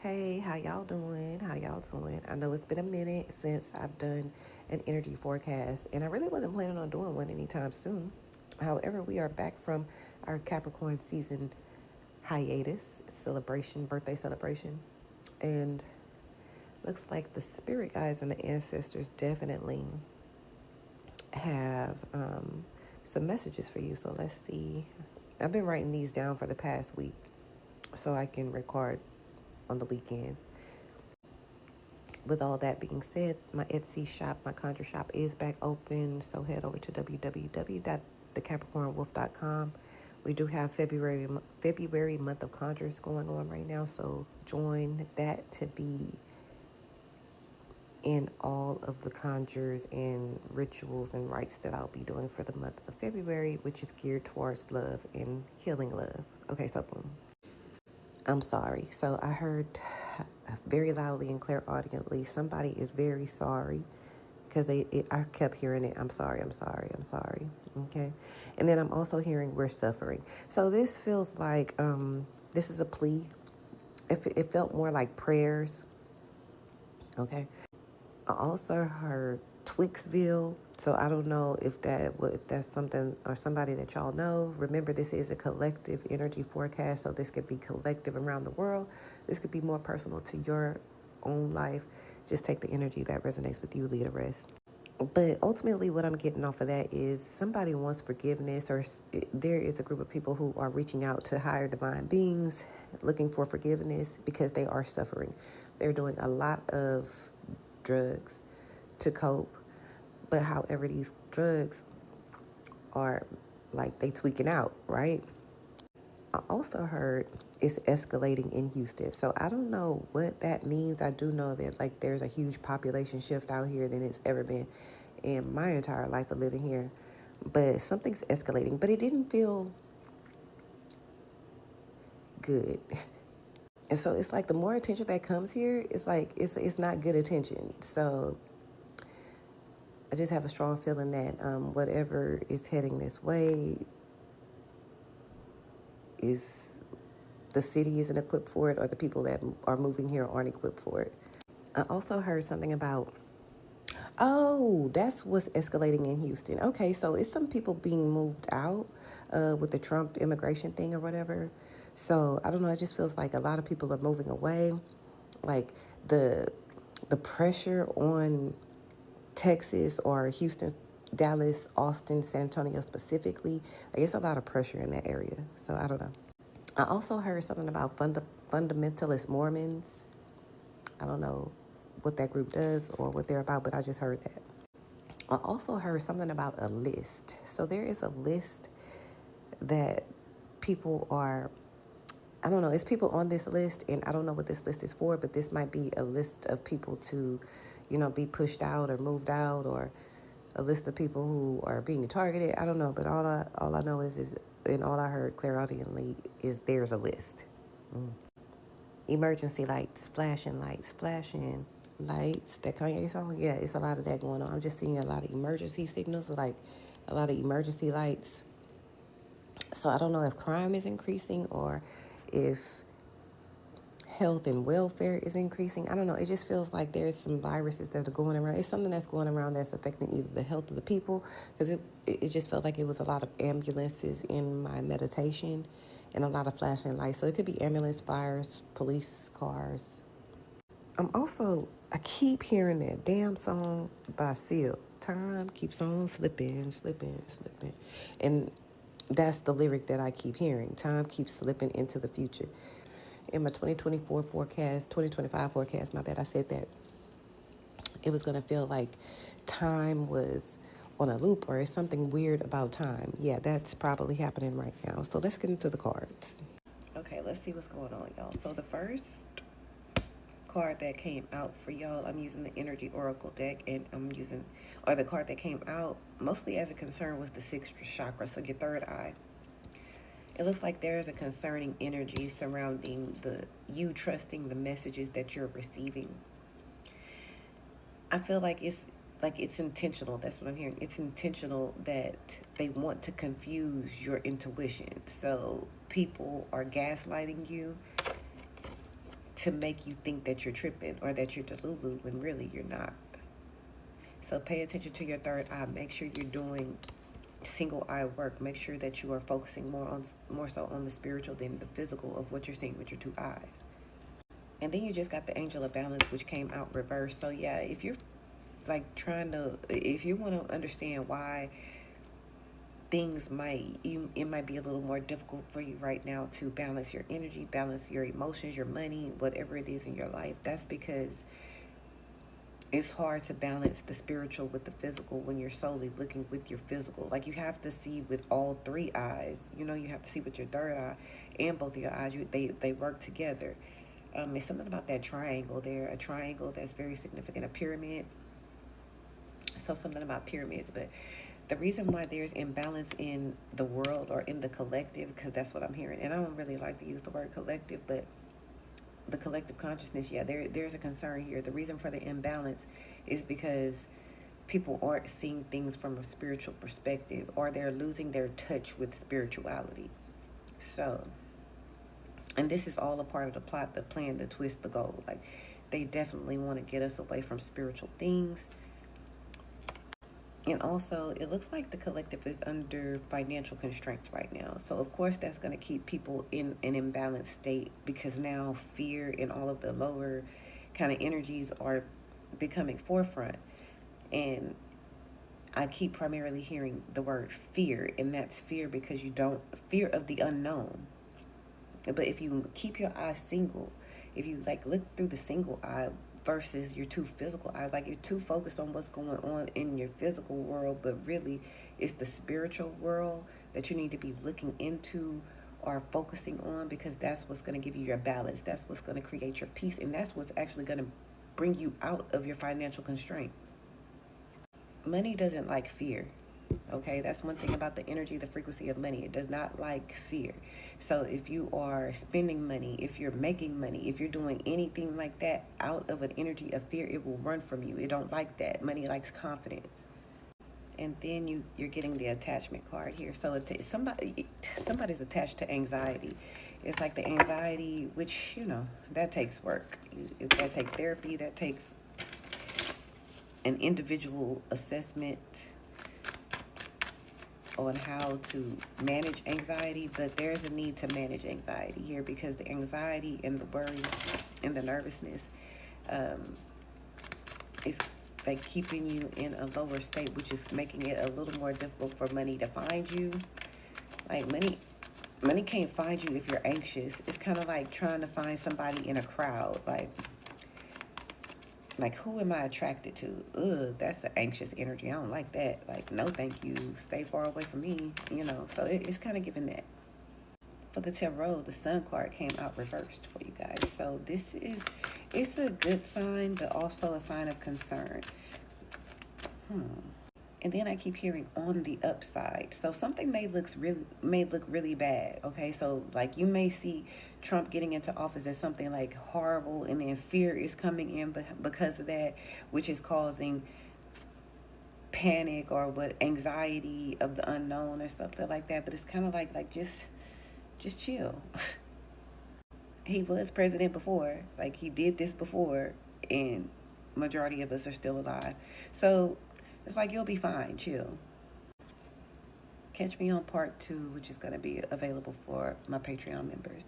Hey, how y'all doing? How y'all doing? I know it's been a minute since I've done an energy forecast, and I really wasn't planning on doing one anytime soon. However, we are back from our Capricorn season hiatus celebration, birthday celebration, and looks like the spirit guides and the ancestors definitely have some messages for you. So let's see. I've been writing these down for the past week so I can record on the weekend. With all that being said, my Etsy shop, my conjure shop is back open. So head over to www.thecapricornwolf.com. We do have February month of conjures going on right now. So join that to be in all of the conjures and rituals and rites that I'll be doing for the month of February, which is geared towards love and healing love. Okay, so boom. I'm sorry. So I heard very loudly and clairaudiently, somebody is very sorry because I kept hearing it. I'm sorry, I'm sorry, I'm sorry. Okay. And then I'm also hearing we're suffering. So this feels like this is a plea. It felt more like prayers. Okay. I also heard Tweaksville. So I don't know if that's something or somebody that y'all know. Remember, this is a collective energy forecast, so this could be collective around the world. This could be more personal to your own life. Just take the energy that resonates with you, leave the rest. But ultimately, what I'm getting off of that is somebody wants forgiveness, or there is a group of people who are reaching out to higher divine beings looking for forgiveness because they are suffering. They're doing a lot of drugs to cope, but however, these drugs are like they tweaking out, right? I also heard it's escalating in Houston. So I don't know what that means. I do know that like there's a huge population shift out here than it's ever been in my entire life of living here. But something's escalating. But it didn't feel good. And so it's like the more attention that comes here, it's like it's not good attention. So I just have a strong feeling that whatever is heading this way is the city isn't equipped for it, or the people that are moving here aren't equipped for it. I also heard something about, oh, that's what's escalating in Houston. Okay, so it's some people being moved out with the Trump immigration thing or whatever. So I don't know. It just feels like a lot of people are moving away. Like the the pressure on Texas or Houston, Dallas, Austin, San Antonio specifically, like it's a lot of pressure in that area. So I don't know. I also heard something about fundamentalist Mormons. I don't know what that group does or what they're about, but I just heard that. I also heard something about a list. So there is a list that people are, I don't know, it's people on this list, and I don't know what this list is for, but this might be a list of people to, be pushed out or moved out, or a list of people who are being targeted. I don't know, but all I know is and all I heard clairaudiently is there's a list. Mm. Emergency lights, flashing lights. That Kanye song, yeah, it's a lot of that going on. I'm just seeing a lot of emergency signals, like a lot of emergency lights. So I don't know if crime is increasing or if health and welfare is increasing. I don't know. It just feels like there's some viruses that are going around. It's something that's going around that's affecting either the health of the people, because it just felt like it was a lot of ambulances in my meditation and a lot of flashing lights. So it could be ambulance, fires, police cars. I keep hearing that damn song by Seal. Time keeps on slipping, slipping, slipping. And that's the lyric that I keep hearing. Time keeps slipping into the future. In my 2024 forecast, 2025 forecast, my bad, I said that it was going to feel like time was on a loop, or it's something weird about time. Yeah, that's probably happening right now. So let's get into the cards. Okay, let's see what's going on, y'all. So the first card that came out for y'all, I'm using the Energy Oracle deck, and the card that came out mostly as a concern was the sixth chakra, so your third eye. It looks like there's a concerning energy surrounding you trusting the messages that you're receiving. I feel like it's intentional. That's what I'm hearing. It's intentional that they want to confuse your intuition. So people are gaslighting you to make you think that you're tripping or that you're delulu when really you're not. So pay attention to your third eye. Make sure you're doing single eye work. Make sure that you are focusing more so on the spiritual than the physical of what you're seeing with your two eyes. And then you just got the angel of balance, which came out reversed. So yeah, if you're like if you want to understand why things it might be a little more difficult for you right now to balance your energy, balance your emotions, your money, whatever it is in your life, that's because it's hard to balance the spiritual with the physical when you're solely looking with your physical. Like, you have to see with all three eyes. You have to see with your third eye and both of your eyes. They work together. It's something about that triangle there. A triangle that's very significant. A pyramid. So something about pyramids. But the reason why there's imbalance in the world or in the collective, because that's what I'm hearing. And I don't really like to use the word collective, but the collective consciousness, yeah, there's a concern here. The reason for the imbalance is because people aren't seeing things from a spiritual perspective, or they're losing their touch with spirituality. So, and this is all a part of the plot, the plan, the twist, the goal. Like, they definitely want to get us away from spiritual things. And also, it looks like the collective is under financial constraints right now. So, of course, that's going to keep people in an imbalanced state, because now fear and all of the lower kind of energies are becoming forefront. And I keep primarily hearing the word fear, and that's fear because fear of the unknown. But if you keep your eyes single, if you like look through the single eye versus your two physical eyes, like, you're too focused on what's going on in your physical world, but really it's the spiritual world that you need to be looking into or focusing on, because that's what's going to give you your balance. That's what's going to create your peace, and that's what's actually going to bring you out of your financial constraint. Money doesn't like fear. Okay, that's one thing about the energy, the frequency of money. It does not like fear. So if you are spending money, if you're making money, if you're doing anything like that out of an energy of fear, it will run from you. It don't like that. Money likes confidence. And then you're getting the attachment card here. So somebody's attached to anxiety. It's like the anxiety, which, that takes work. That takes therapy. That takes an individual assessment on how to manage anxiety, but there's a need to manage anxiety here, because the anxiety and the worry and the nervousness is like keeping you in a lower state, which is making it a little more difficult for money to find you. Like, money can't find you if you're anxious. It's kind of like trying to find somebody in a crowd. Like, who am I attracted to? Ugh, that's an anxious energy. I don't like that. Like, no, thank you. Stay far away from me. So it's kind of giving that. For the tarot, the Sun card came out reversed for you guys. So it's a good sign, but also a sign of concern. And then I keep hearing on the upside. So something may look really bad. Okay, so like, you may see Trump getting into office as something like horrible, and then fear is coming in because of that, which is causing panic or anxiety of the unknown or something like that. But it's kind of like just chill. He was president before. Like, he did this before, and majority of us are still alive. So it's like, you'll be fine. Chill. Catch me on part 2, which is going to be available for my Patreon members.